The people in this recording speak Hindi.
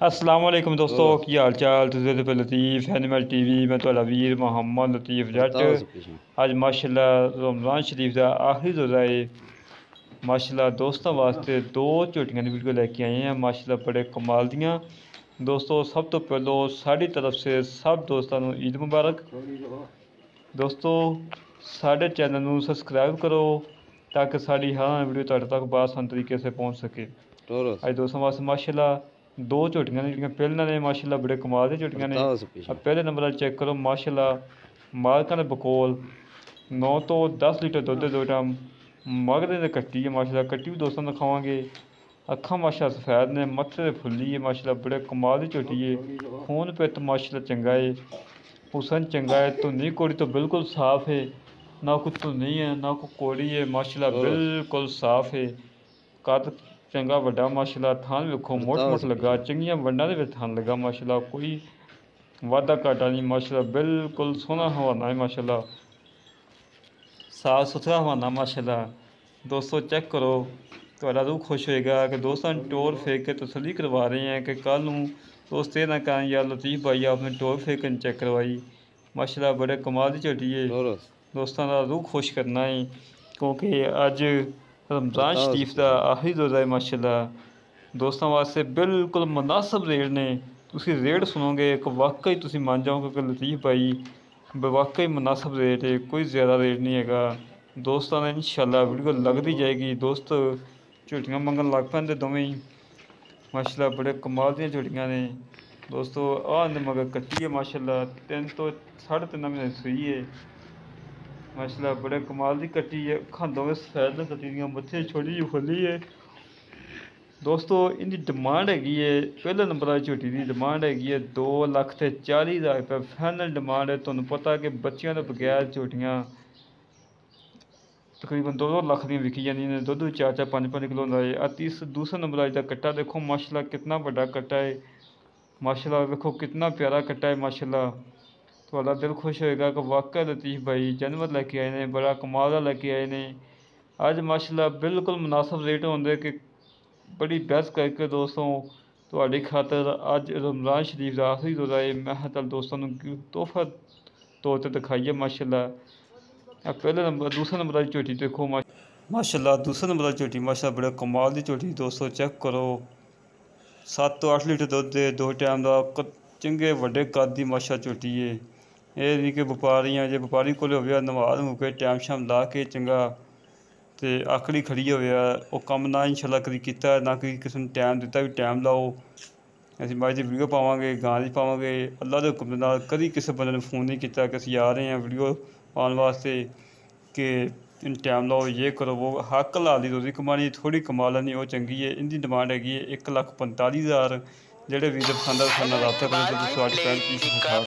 अस्सलाम वालेकुम दोस्तों की हाल चाल तुझे पे लतीफ़ एनिमल टीवी मैं तो वीर मोहम्मद लतीफ़ जट अज माशाल्लाह रमज़ान शरीफ का आखिरी रोज़ा है। माशाल्लाह दोस्तों वास्ते दो झोटियां की वीडियो लैके आए हैं माशाल्लाह बड़े कमाल दियां। दोस्तों सब तो पहलो साड़ी तरफ से सब दोस्तों को ईद मुबारक। दोस्तों साढ़े चैनल को सबसक्राइब करो ताकि साड़ी हर वीडियो तुहाडे तक आसान तरीके से पहुँच सके। अज दोस्तों वास्ते माशाल्लाह दो झोटियां ने जिहड़ियां पहले ने माशाल्लाह बड़े कमाल दी झोटियां ने। पहले नंबर चेक करो माशाल्लाह मालकां दे बकोल 9 तो 10 लीटर दुध दो टाइम मगरे दे कट्टी है माशाल्लाह। कट्टी भी दोस्तों दिखावांगे। अखां माशाल्लाह सफेद ने मत्थे ते फुल्ली है माशाल्लाह बड़े कमाल दी झोटी है। खून पित माशाल्लाह चंगा है, हुसन चंगा है, धुनी कोड़ी तो बिल्कुल साफ है, ना कोई धुनी है ना कोई कोड़ी है माशाल्लाह बिल्कुल साफ है। कद चंगा वड्डा माशाल्लाह। थान वेखो मोट मोट लगा चंगियां वंडा दे विच थान लगा माशाल्लाह। कोई वाधा घाटा नहीं माशाल्लाह बिल्कुल सोहना हवाना है माशाल्लाह, साफ सुथरा हवाना माशाल्लाह। दोस्तों चेक करो थोड़ा रूह खुश होएगा कि दोस्तों टोर फेंक के तसल्ली करवा रहे हैं कि कल नूं दोस्त ये ना कहें यार लतीफ़ भाई आपने टोर फेंक के चेक करवाई। माशाल्लाह बड़े कमाल दी झोटी है। दोस्तों का रूह खुश करना है क्योंकि अज रमज़ान शरीफ का आखिरी रोज़ा है माशाल्लाह। दोस्तों वास्ते बिल्कुल मुनासिब रेट ने। तुसी रेट सुनोगे कि वाकई तुसी मान जाओगे कि लतीफ़ भाई वाकई मुनासिब रेट है, कोई ज़्यादा रेट नहीं है। दोस्तों ने इंशाल्लाह वीडियो लगती जाएगी। दोस्त झोटियां मंगन लग पैंदे दोवें ही माशाल्लाह बड़े कमाल दी झोटियां ने। दोस्तों आंदे मगर कट्टी है माशाल्लाह 3 तो 3.5 महीने सूई है माशाल्लाह बड़े कमाल दी कट्टी है। खांदों में सफेद ने कट्टी दियां मत्थे छोटी जी फुली है। दोस्तों इनकी डिमांड हैगी है पहले नंबर वाली झोटी की डिमांड हैगी है 2,40,000 रुपये फाइनल डिमांड है। तुहानूं पता कि बच्चियां तो बगैर झोटियां तकरीबन 2-2 लाख दी विकी जांदियां ने। दुध 4-5 किलो होंदा है। दूसरा नंबर वाली का कट्टा देखो माशाल्लाह कितना बड़ा कट्टा है माशाल्लाह। देखो कितना प्यारा कट्टा है माशाल्लाह। थोड़ा दिल खुश होएगा कि वाकई लतीफ़ भाई जानवर लैके आए हैं, बड़ा कमाल का लैके आए हैं। अज माशाल्लाह बिल्कुल मुनासिब रेट होंगे कि बड़ी बहस करके दोस्तों थोड़ी खातर अज रमज़ान शरीफ का आखिरी रोज़ा है। मैं चल दोस्तों को तोहफा तौर पर दिखाइए माशाल्लाह। पहले नंबर दूसरा नंबर वाली झोटी देखो माशाल्लाह। दूसरा नंबर वाली झोटी माशाल्लाह बड़े कमाल की झोटी। दोस्तों चेक करो 7 तो 8 लीटर दुध दे 2 टाइम का चंगे वड्डे कद की माशाल्लाह झोटी है। ये नहीं कि व्यापारियां जे व्यापारी को नवा नू के टाइम शाम ला के चंगा तो आखड़ी खड़ी हो कम ना इंशाल्लाह कभी किया ना कभी किसी ने टाइम दिता भी टाइम लाओ। असीं मज की वीडियो पावांगे गां की पावांगे अल्लाह के हुक्म दे नाल। कभी किसी बंदे ने फोन नहीं किया कि असीं आ रहे हैं वीडियो पाने वास्ते कि टाइम लाओ ये करो वो। हक हलाल दी रोज़ी कमानी थोड़ी कमा लैनी वो चंगी है। इनकी डिमांड हैगी है 1,45,000। जेह्ड़े वीर पसंद है रब्ता करो तो 865